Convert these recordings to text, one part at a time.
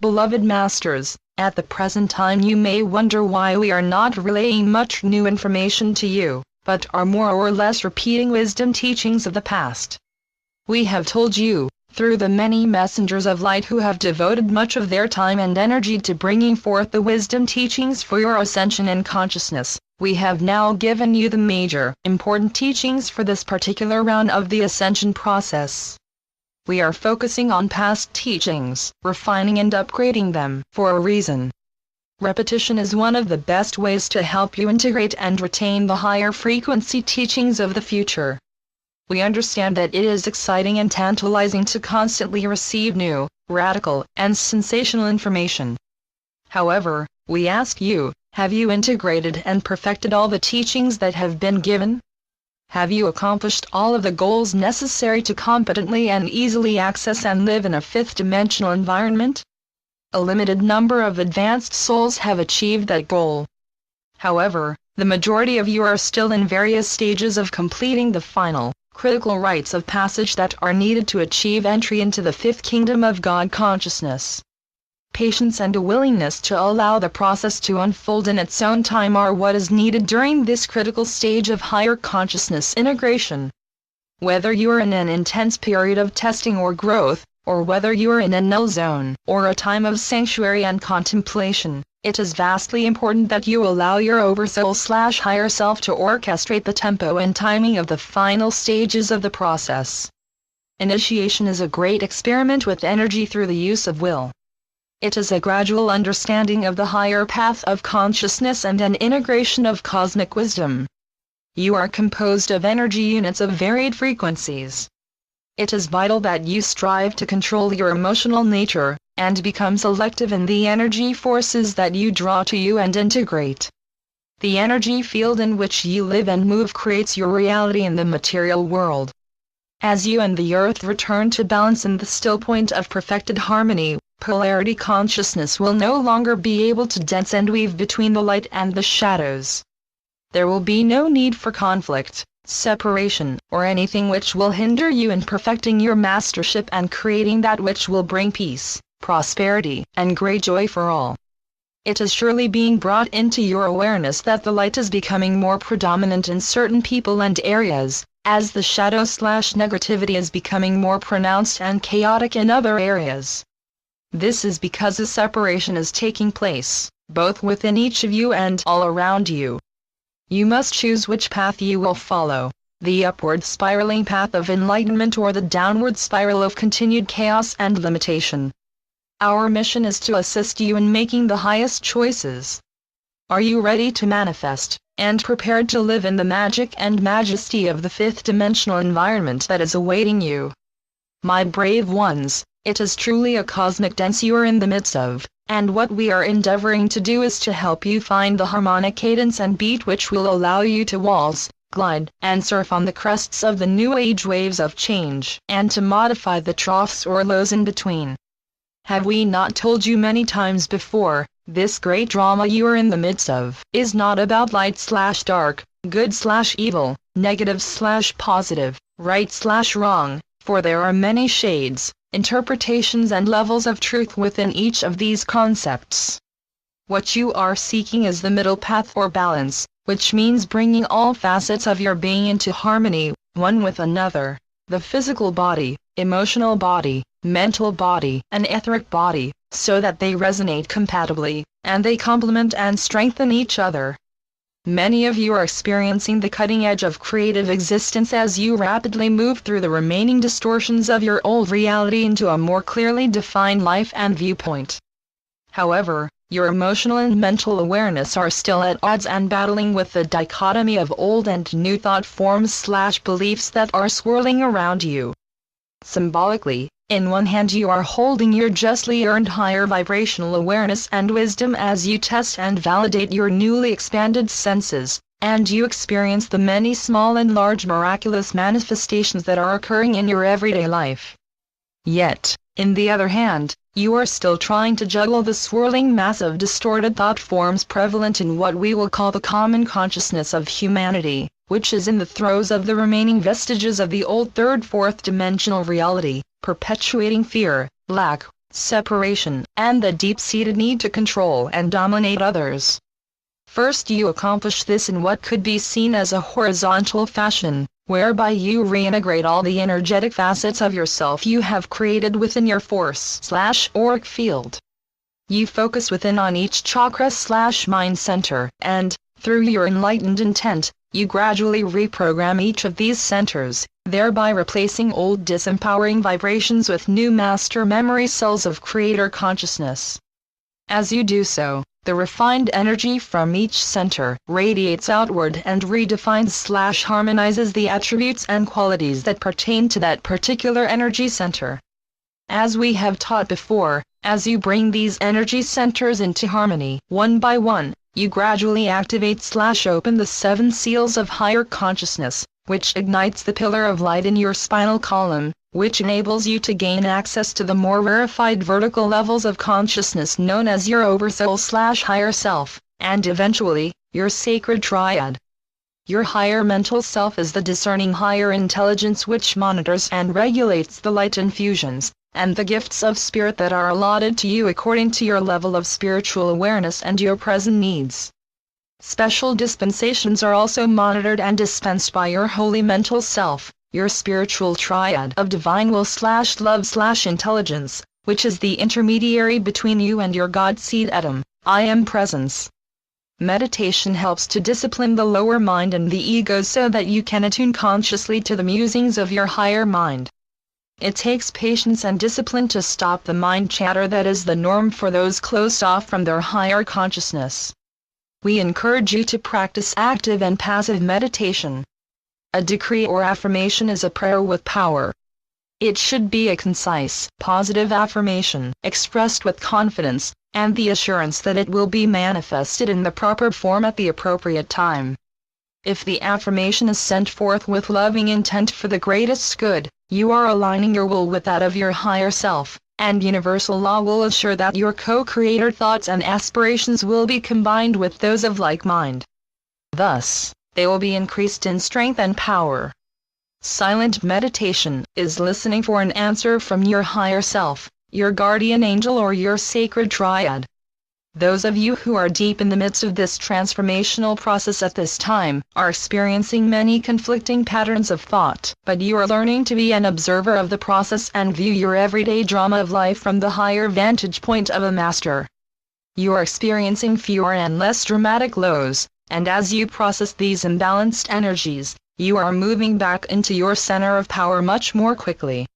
Beloved Masters, at the present time you may wonder why we are not relaying much new information to you, but are more or less repeating wisdom teachings of the past. We have told you, through the many messengers of light who have devoted much of their time and energy to bringing forth the wisdom teachings for your ascension in consciousness, we have now given you the major, important teachings for this particular round of the ascension process. We are focusing on past teachings, refining and upgrading them, for a reason. Repetition is one of the best ways to help you integrate and retain the higher frequency teachings of the future. We understand that it is exciting and tantalizing to constantly receive new, radical, and sensational information. However, we ask you, have you integrated and perfected all the teachings that have been given? Have you accomplished all of the goals necessary to competently and easily access and live in a fifth-dimensional environment? A limited number of advanced souls have achieved that goal. However, the majority of you are still in various stages of completing the final, critical rites of passage that are needed to achieve entry into the fifth kingdom of God consciousness. Patience and a willingness to allow the process to unfold in its own time are what is needed during this critical stage of higher consciousness integration. Whether you are in an intense period of testing or growth, or whether you are in a null zone, or a time of sanctuary and contemplation, it is vastly important that you allow your oversoul/higher self to orchestrate the tempo and timing of the final stages of the process. Initiation is a great experiment with energy through the use of will. It is a gradual understanding of the higher path of consciousness and an integration of cosmic wisdom. You are composed of energy units of varied frequencies. It is vital that you strive to control your emotional nature, and become selective in the energy forces that you draw to you and integrate. The energy field in which you live and move creates your reality in the material world. As you and the earth return to balance in the still point of perfected harmony, polarity consciousness will no longer be able to dance and weave between the light and the shadows. There will be no need for conflict, separation, or anything which will hinder you in perfecting your mastership and creating that which will bring peace, prosperity, and great joy for all. It is surely being brought into your awareness that the light is becoming more predominant in certain people and areas, as the shadow/negativity is becoming more pronounced and chaotic in other areas. This is because a separation is taking place, both within each of you and all around you. You must choose which path you will follow, the upward spiraling path of enlightenment or the downward spiral of continued chaos and limitation. Our mission is to assist you in making the highest choices. Are you ready to manifest, and prepared to live in the magic and majesty of the fifth-dimensional environment that is awaiting you? My brave ones, it is truly a cosmic dance you are in the midst of, and what we are endeavoring to do is to help you find the harmonic cadence and beat which will allow you to waltz, glide, and surf on the crests of the new age waves of change, and to modify the troughs or lows in between. Have we not told you many times before, this great drama you are in the midst of is not about light/dark, good/evil, negative/positive, right/wrong, for there are many shades, interpretations and levels of truth within each of these concepts. What you are seeking is the middle path or balance, which means bringing all facets of your being into harmony, one with another, the physical body, emotional body, mental body, and etheric body, so that they resonate compatibly, and they complement and strengthen each other. Many of you are experiencing the cutting edge of creative existence as you rapidly move through the remaining distortions of your old reality into a more clearly defined life and viewpoint. However, your emotional and mental awareness are still at odds and battling with the dichotomy of old and new thought forms/beliefs that are swirling around you. Symbolically, in one hand you are holding your justly earned higher vibrational awareness and wisdom as you test and validate your newly expanded senses, and you experience the many small and large miraculous manifestations that are occurring in your everyday life. Yet, in the other hand, you are still trying to juggle the swirling mass of distorted thought forms prevalent in what we will call the common consciousness of humanity, which is in the throes of the remaining vestiges of the old third-fourth dimensional reality, perpetuating fear, lack, separation, and the deep-seated need to control and dominate others. First, you accomplish this in what could be seen as a horizontal fashion, whereby you reintegrate all the energetic facets of yourself you have created within your force/auric field. You focus within on each chakra/mind center, and, through your enlightened intent, you gradually reprogram each of these centers, thereby replacing old disempowering vibrations with new master memory cells of creator consciousness. As you do so, the refined energy from each center radiates outward and redefines/harmonizes the attributes and qualities that pertain to that particular energy center. As we have taught before, as you bring these energy centers into harmony, one by one, you gradually activate/open the 7 seals of higher consciousness, which ignites the pillar of light in your spinal column, which enables you to gain access to the more rarefied vertical levels of consciousness known as your oversoul/higher self, and eventually, your sacred triad. Your higher mental self is the discerning higher intelligence which monitors and regulates the light infusions, and the gifts of spirit that are allotted to you according to your level of spiritual awareness and your present needs. Special dispensations are also monitored and dispensed by your holy mental self, your spiritual triad of divine will/love/intelligence, which is the intermediary between you and your God seed atom, I am presence. Meditation helps to discipline the lower mind and the ego so that you can attune consciously to the musings of your higher mind. It takes patience and discipline to stop the mind chatter that is the norm for those closed off from their higher consciousness. We encourage you to practice active and passive meditation. A decree or affirmation is a prayer with power. It should be a concise, positive affirmation, expressed with confidence, and the assurance that it will be manifested in the proper form at the appropriate time. If the affirmation is sent forth with loving intent for the greatest good, you are aligning your will with that of your higher self, and universal law will assure that your co-creator thoughts and aspirations will be combined with those of like mind. Thus, they will be increased in strength and power. Silent meditation is listening for an answer from your higher self, your guardian angel or your sacred triad. Those of you who are deep in the midst of this transformational process at this time are experiencing many conflicting patterns of thought, but you are learning to be an observer of the process and view your everyday drama of life from the higher vantage point of a master. You are experiencing fewer and less dramatic lows, and as you process these imbalanced energies, you are moving back into your center of power much more quickly.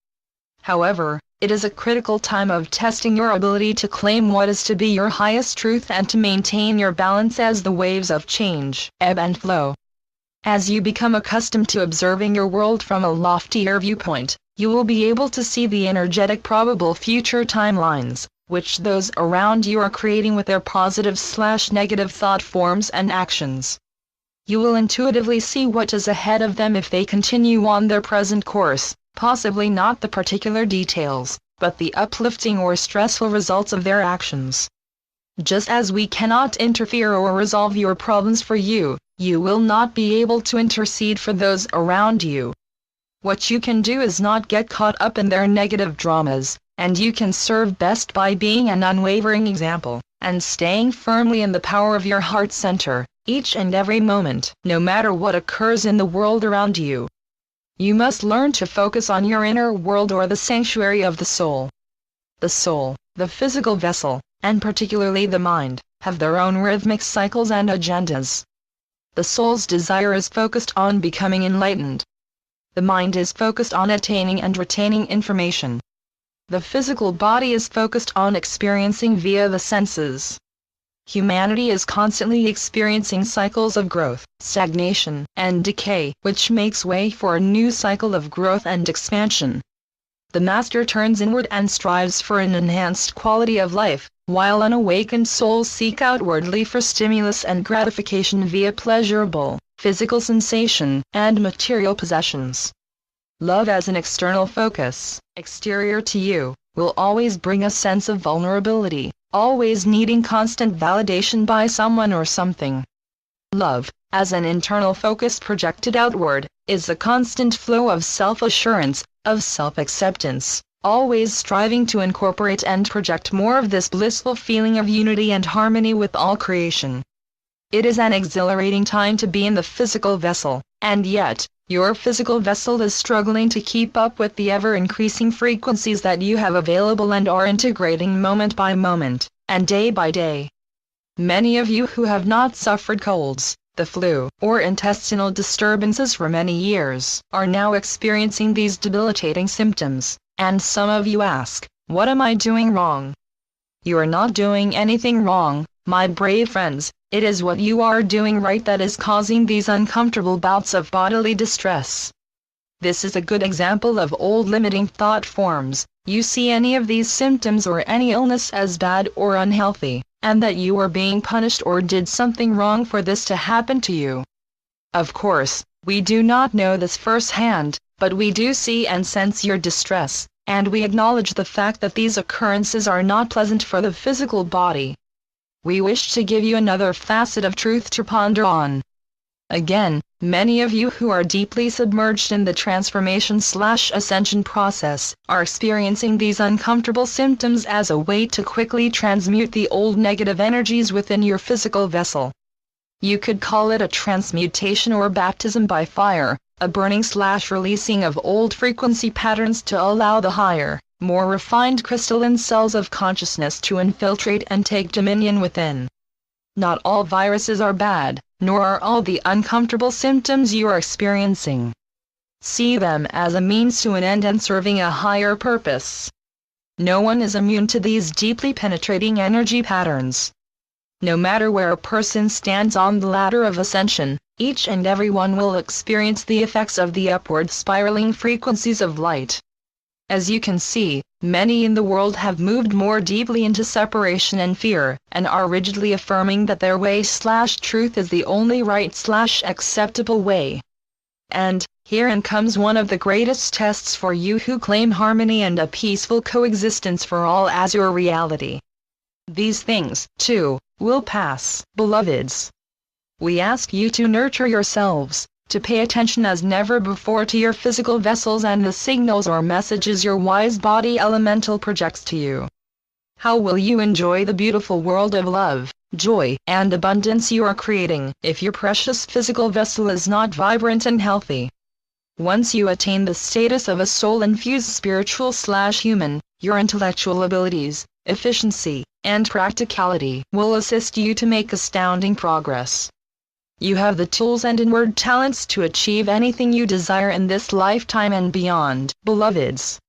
However, it is a critical time of testing your ability to claim what is to be your highest truth and to maintain your balance as the waves of change ebb and flow. As you become accustomed to observing your world from a loftier viewpoint, you will be able to see the energetic probable future timelines, which those around you are creating with their positive/negative thought forms and actions. You will intuitively see what is ahead of them if they continue on their present course, possibly not the particular details, but the uplifting or stressful results of their actions. Just as we cannot interfere or resolve your problems for you, you will not be able to intercede for those around you. What you can do is not get caught up in their negative dramas, and you can serve best by being an unwavering example, and staying firmly in the power of your heart center, each and every moment, no matter what occurs in the world around you. You must learn to focus on your inner world or the sanctuary of the soul. The soul, the physical vessel, and particularly the mind, have their own rhythmic cycles and agendas. The soul's desire is focused on becoming enlightened. The mind is focused on attaining and retaining information. The physical body is focused on experiencing via the senses. Humanity is constantly experiencing cycles of growth, stagnation, and decay, which makes way for a new cycle of growth and expansion. The master turns inward and strives for an enhanced quality of life, while unawakened souls seek outwardly for stimulus and gratification via pleasurable, physical sensation, and material possessions. Love as an external focus, exterior to you, will always bring a sense of vulnerability, always needing constant validation by someone or something. Love, as an internal focus projected outward, is a constant flow of self-assurance, of self-acceptance, always striving to incorporate and project more of this blissful feeling of unity and harmony with all creation. It is an exhilarating time to be in the physical vessel, and yet, your physical vessel is struggling to keep up with the ever-increasing frequencies that you have available and are integrating moment by moment, and day by day. Many of you who have not suffered colds, the flu, or intestinal disturbances for many years, are now experiencing these debilitating symptoms, and some of you ask, what am I doing wrong? You are not doing anything wrong, my brave friends. It is what you are doing right that is causing these uncomfortable bouts of bodily distress. This is a good example of old limiting thought forms. You see any of these symptoms or any illness as bad or unhealthy, and that you are being punished or did something wrong for this to happen to you. Of course, we do not know this firsthand, but we do see and sense your distress, and we acknowledge the fact that these occurrences are not pleasant for the physical body. We wish to give you another facet of truth to ponder on. Again, many of you who are deeply submerged in the transformation/ascension process are experiencing these uncomfortable symptoms as a way to quickly transmute the old negative energies within your physical vessel. You could call it a transmutation or baptism by fire, a burning/releasing of old frequency patterns to allow the higher, more refined crystalline cells of consciousness to infiltrate and take dominion within. Not all viruses are bad, nor are all the uncomfortable symptoms you are experiencing. See them as a means to an end and serving a higher purpose. No one is immune to these deeply penetrating energy patterns. No matter where a person stands on the ladder of ascension, each and every one will experience the effects of the upward spiraling frequencies of light. As you can see, many in the world have moved more deeply into separation and fear, and are rigidly affirming that their way/truth is the only right/acceptable way. And, herein comes one of the greatest tests for you who claim harmony and a peaceful coexistence for all as your reality. These things, too, will pass, beloveds. We ask you to nurture yourselves, to pay attention as never before to your physical vessels and the signals or messages your wise body elemental projects to you. How will you enjoy the beautiful world of love, joy, and abundance you are creating if your precious physical vessel is not vibrant and healthy? Once you attain the status of a soul-infused spiritual/human, your intellectual abilities, efficiency, and practicality will assist you to make astounding progress. You have the tools and inward talents to achieve anything you desire in this lifetime and beyond, beloveds.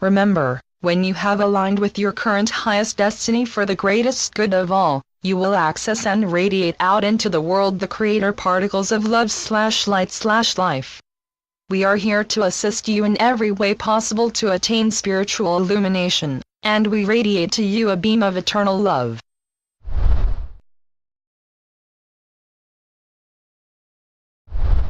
Remember, when you have aligned with your current highest destiny for the greatest good of all, you will access and radiate out into the world the creator particles of love/light/life. We are here to assist you in every way possible to attain spiritual illumination, and we radiate to you a beam of eternal love.